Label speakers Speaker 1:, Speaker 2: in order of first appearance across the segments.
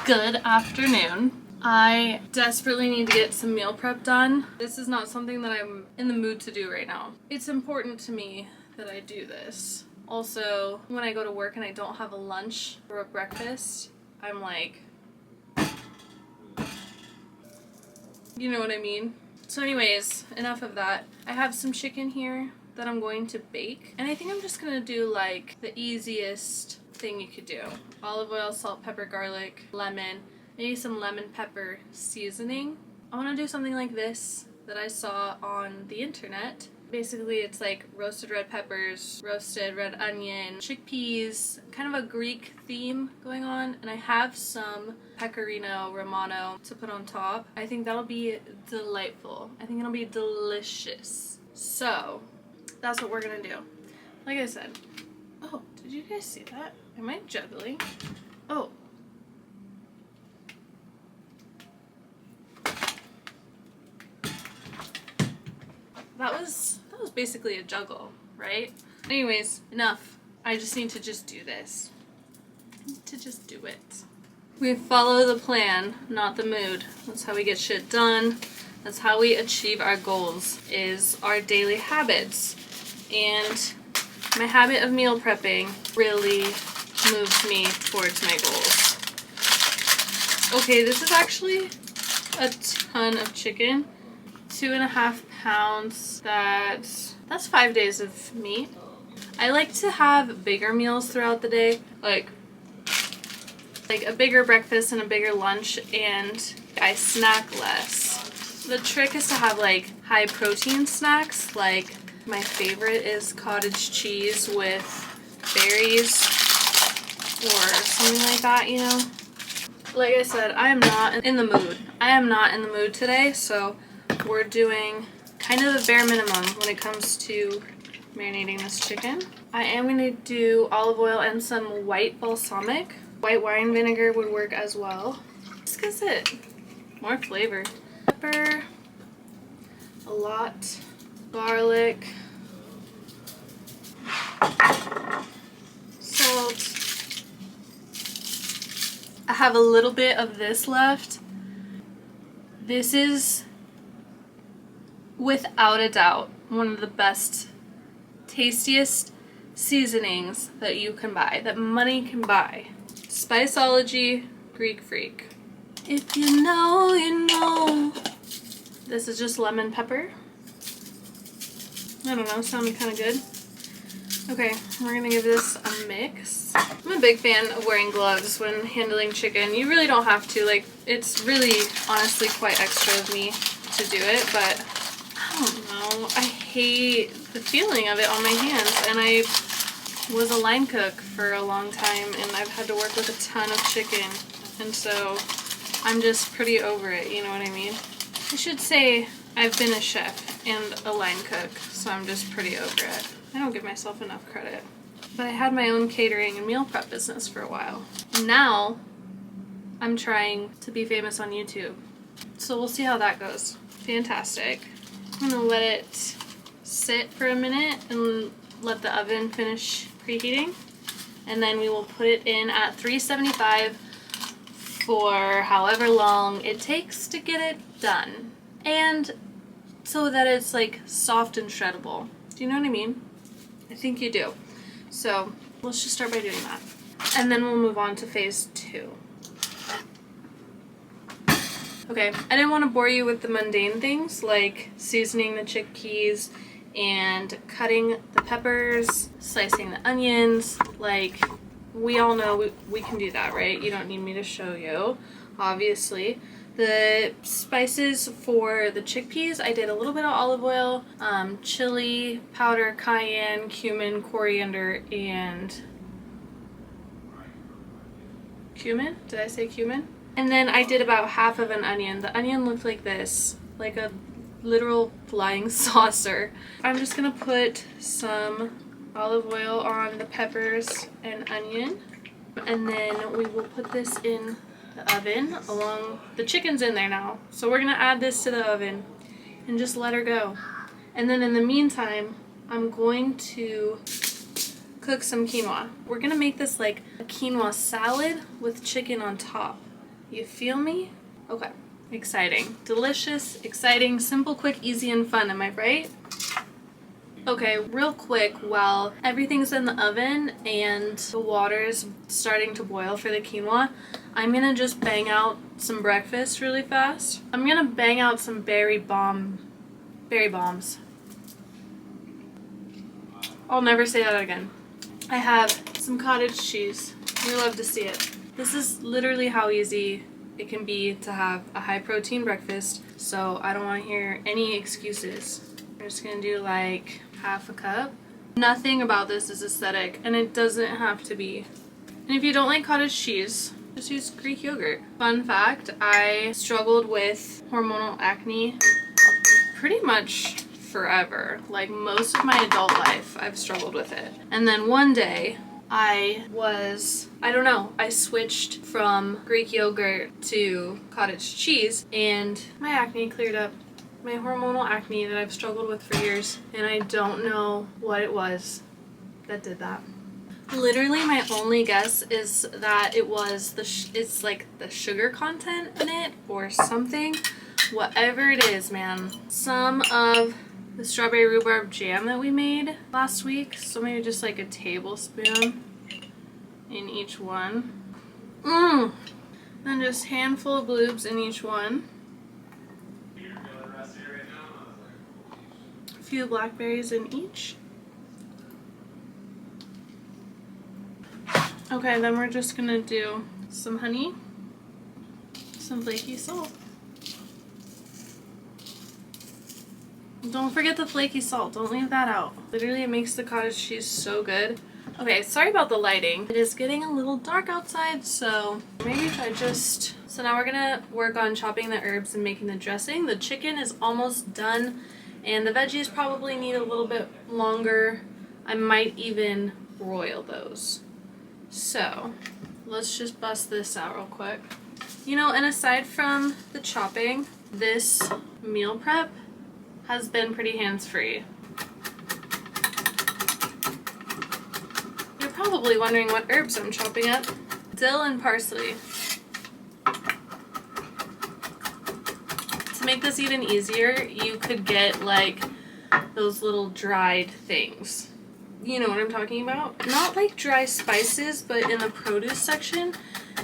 Speaker 1: Good afternoon. I desperately need to get some meal prep done. This is not something that I'm in the mood to do right now. It's important to me that I do this. Also, when I go to work and I don't have a lunch or a breakfast, I'm like, you know what I mean? So anyways, enough of that. I have some chicken here that I'm going to bake. And I think I'm just gonna do like the easiest thing you could do. Olive oil, salt, pepper, garlic, lemon, maybe some lemon pepper seasoning. I want to do something like this that I saw on the internet. Basically it's like roasted red peppers, roasted red onion, chickpeas, kind of a Greek theme going on, and I have some pecorino romano to put on top. I think that'll be delightful. I think it'll be delicious. So that's what we're gonna do. Like I said, oh, did you guys see that? Am I juggling? Oh. That was basically a juggle, right? Anyways, enough. I just need to just do this. I need to just do it. We follow the plan, not the mood. That's how we get shit done. That's how we achieve our goals, is our daily habits. And my habit of meal prepping really moves me towards my goals. Okay, this is actually a ton of chicken. 2.5 pounds. That's 5 days of meat. I like to have bigger meals throughout the day, like a bigger breakfast and a bigger lunch, and I snack less. The trick is to have like high protein snacks. Like my favorite is cottage cheese with berries or something like that, you know? Like I said, I am not in the mood. I am not in the mood today, so we're doing kind of the bare minimum when it comes to marinating this chicken. I am going to do olive oil and some white balsamic. White wine vinegar would work as well. Just because it more flavor. Pepper, a lot, garlic, salt. I have a little bit of this left. This is without a doubt one of the best, tastiest seasonings that you can buy, that money can buy. Spiceology, Greek freak. If you know, you know. This is just lemon pepper. I don't know, sounded kind of good. Okay, we're gonna give this a mix. I'm a big fan of wearing gloves when handling chicken. You really don't have to, like, it's really honestly quite extra of me to do it, but I don't know, I hate the feeling of it on my hands, and I was a line cook for a long time, and I've had to work with a ton of chicken, and so I'm just pretty over it, you know what I mean? I should say I've been a chef and a line cook, so I'm just pretty over it. I don't give myself enough credit. But I had my own catering and meal prep business for a while. Now I'm trying to be famous on YouTube, so we'll see how that goes. Fantastic. I'm gonna let it sit for a minute and let the oven finish preheating, and then we will put it in at 375 for however long it takes to get it done, and so that it's like soft and shreddable. Do you know what I mean? I think you do. So let's just start by doing that, and then we'll move on to phase 2. Okay, I didn't want to bore you with the mundane things like seasoning the chickpeas and cutting the peppers, slicing the onions. Like, we all know we can do that, right? You don't need me to show you, obviously. The spices for the chickpeas, I did a little bit of olive oil, chili powder, cayenne, cumin, coriander, and cumin? Did I say cumin? And then I did about half of an onion. The onion looked like this, like a literal flying saucer. I'm just gonna put some olive oil on the peppers and onion, and then we will put this in the oven along. The chicken's in there now, so we're gonna add this to the oven and just let her go. And then in the meantime, I'm going to cook some quinoa. We're gonna make this like a quinoa salad with chicken on top. You feel me? Okay. Exciting. Delicious, exciting, simple, quick, easy, and fun. Am I right? Okay, real quick, while everything's in the oven and the water's starting to boil for the quinoa, I'm gonna just bang out some breakfast really fast. I'm gonna bang out some berry bombs. I'll never say that again. I have some cottage cheese. We love to see it. This is literally how easy it can be to have a high protein breakfast, so I don't want to hear any excuses. I'm just gonna do like half a cup. Nothing about this is aesthetic, and it doesn't have to be. And if you don't like cottage cheese, just use Greek yogurt. Fun fact, I struggled with hormonal acne pretty much forever. Like most of my adult life, I've struggled with it. And then one day, I don't know, I switched from Greek yogurt to cottage cheese, and my acne cleared up. My hormonal acne that I've struggled with for years, and I don't know what it was that did that. Literally, my only guess is that it was it's like the sugar content in it or something. Whatever it is, man. Some of the strawberry rhubarb jam that we made last week, so maybe just like a tablespoon in each one. Then just handful of bloobs in each one. A few blackberries in each. Okay, then we're just gonna do some honey, some flaky salt. Don't forget the flaky salt, don't leave that out. Literally, it makes the cottage cheese so good. Okay, sorry about the lighting. It is getting a little dark outside, so maybe if I just... So now we're gonna work on chopping the herbs and making the dressing. The chicken is almost done, and the veggies probably need a little bit longer. I might even broil those. So, let's just bust this out real quick. You know, and aside from the chopping, this meal prep has been pretty hands-free. You're probably wondering what herbs I'm chopping up. Dill and parsley. To make this even easier, you could get like those little dried things. You know what I'm talking about? Not like dry spices, but in the produce section,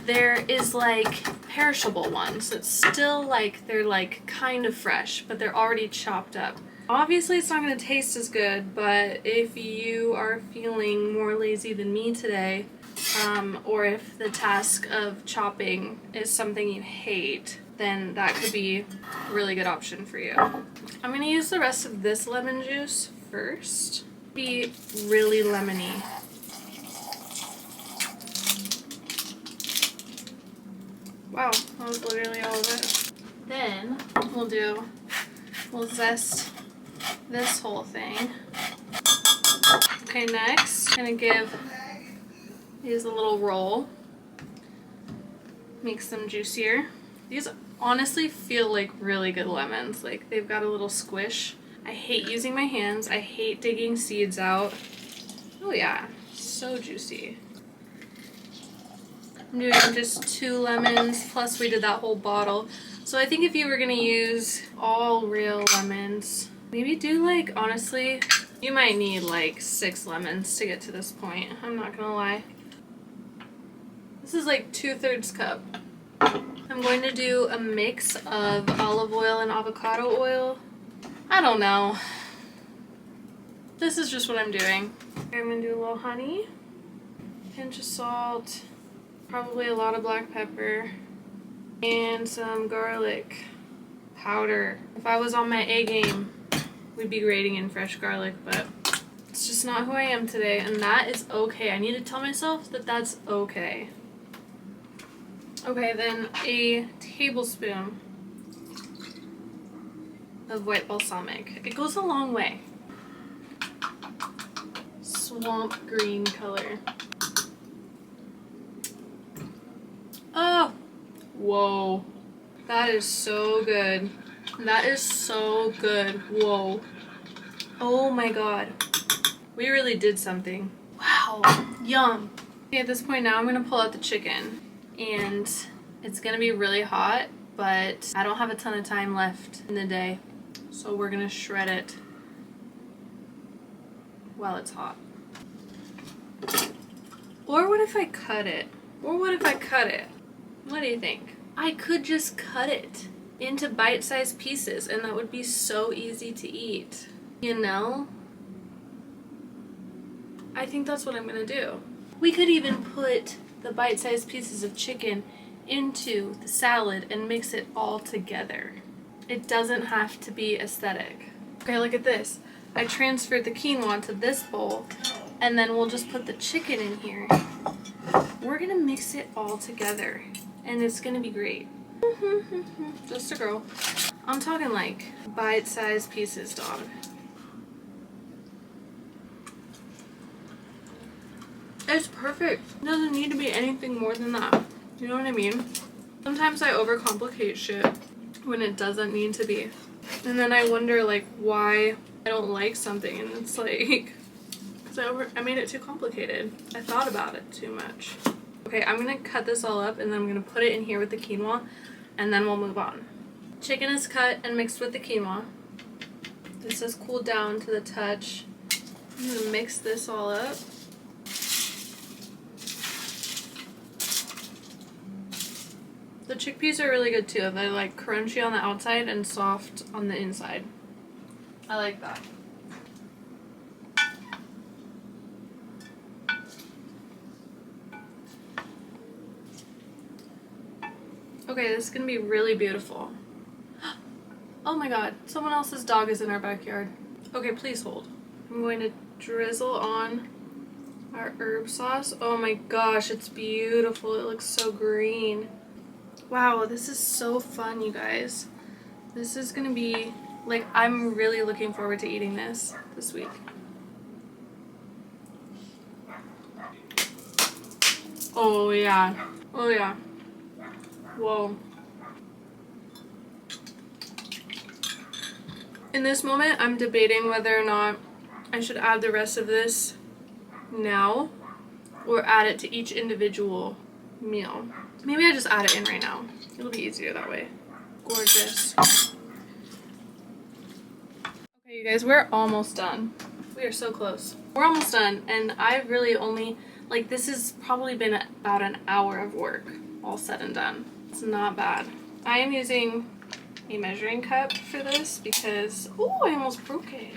Speaker 1: there is like perishable ones. It's still like, they're like kind of fresh, but they're already chopped up. Obviously it's not going to taste as good, but if you are feeling more lazy than me today, or if the task of chopping is something you hate, then that could be a really good option for you. I'm going to use the rest of this lemon juice first. Be really lemony. Wow, that was literally all of it. Then we'll zest this whole thing. Okay, next, I'm gonna give these a little roll. Makes them juicier. These honestly feel like really good lemons. Like they've got a little squish. I hate using my hands. I hate digging seeds out. Oh yeah, so juicy. I'm doing just 2 lemons, plus we did that whole bottle. So I think if you were gonna use all real lemons, maybe do like, honestly, you might need like 6 lemons to get to this point. I'm not gonna lie. This is like 2/3 cup. I'm going to do a mix of olive oil and avocado oil. I don't know. This is just what I'm doing. I'm gonna do a little honey, pinch of salt, probably a lot of black pepper, and some garlic powder. If I was on my A game, we'd be grating in fresh garlic, but it's just not who I am today, and that is okay. I need to tell myself that that's okay. Okay, then a tablespoon of white balsamic. It goes a long way. Swamp green color. Oh, whoa. That is so good. That is so good. Whoa. Oh my god. We really did something. Wow. Yum. Okay, at this point now I'm gonna pull out the chicken. And It's gonna be really hot, but I don't have a ton of time left in the day, so we're gonna shred it while it's hot. Or what if I cut it? What do you think? I could just cut it into bite-sized pieces and that would be so easy to eat. You know? I think that's what I'm gonna do. We could even put the bite-sized pieces of chicken into the salad and mix it all together. It doesn't have to be aesthetic. Okay, look at this. I transferred the quinoa to this bowl, and then we'll just put the chicken in here. We're gonna mix it all together, and it's gonna be great. Just a girl. I'm talking like bite-sized pieces, dog. It's perfect. It doesn't need to be anything more than that. You know what I mean? Sometimes I overcomplicate shit when it doesn't need to be. And then I wonder like why I don't like something, and it's like because I made it too complicated. I thought about it too much. Okay, I'm gonna cut this all up and then I'm gonna put it in here with the quinoa and then we'll move on. Chicken is cut and mixed with the quinoa. This has cooled down to the touch. I'm gonna mix this all up. The chickpeas are really good too. They're like crunchy on the outside and soft on the inside. I like that. Okay, this is gonna be really beautiful. Oh my god, someone else's dog is in our backyard. Okay, please hold. I'm going to drizzle on our herb sauce. Oh my gosh, it's beautiful. It looks so green. Wow, this is so fun, you guys. This is gonna be, like, I'm really looking forward to eating this week. Oh yeah. Oh yeah. Whoa. In this moment, I'm debating whether or not I should add the rest of this now or add it to each individual meal. Maybe I just add it in right now. It'll be easier that way. Gorgeous. Okay, you guys, we're almost done. We are so close. We're almost done, and I've really only, like, this has probably been about an hour of work, all said and done. It's not bad. I am using a measuring cup for this because, oh, I almost broke it.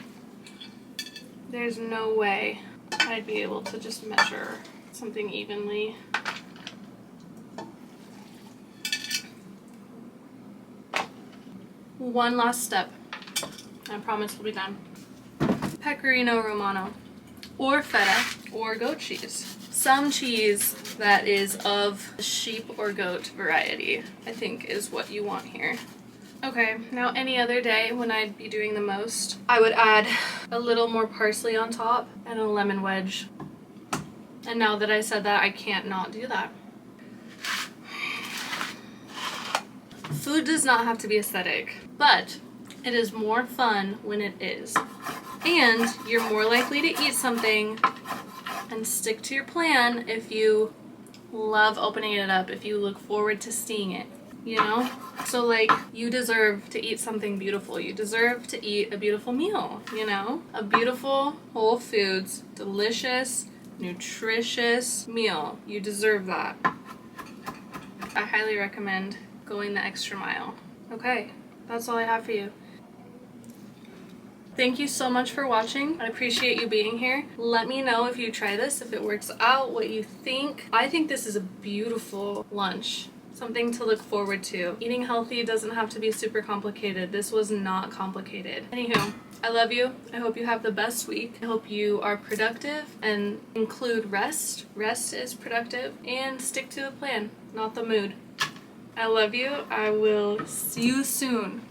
Speaker 1: There's no way I'd be able to just measure something evenly. One last step. I promise we'll be done. Pecorino Romano, or feta, or goat cheese. Some cheese that is of the sheep or goat variety, I think is what you want here. Okay, now any other day when I'd be doing the most, I would add a little more parsley on top and a lemon wedge. And now that I said that, I can't not do that. Food does not have to be aesthetic, but it is more fun when it is. And you're more likely to eat something and stick to your plan if you love opening it up, if you look forward to seeing it, you know? So like, you deserve to eat something beautiful. You deserve to eat a beautiful meal, you know? A beautiful, whole foods, delicious, nutritious meal. You deserve that. I highly recommend going the extra mile. Okay, that's all I have for you. Thank you so much for watching. I appreciate you being here. Let me know if you try this, if it works out, what you think. I think this is a beautiful lunch. Something to look forward to. Eating healthy doesn't have to be super complicated. This was not complicated. Anywho, I love you. I hope you have the best week. I hope you are productive and include rest. Rest is productive. And stick to the plan, not the mood. I love you. I will see you soon.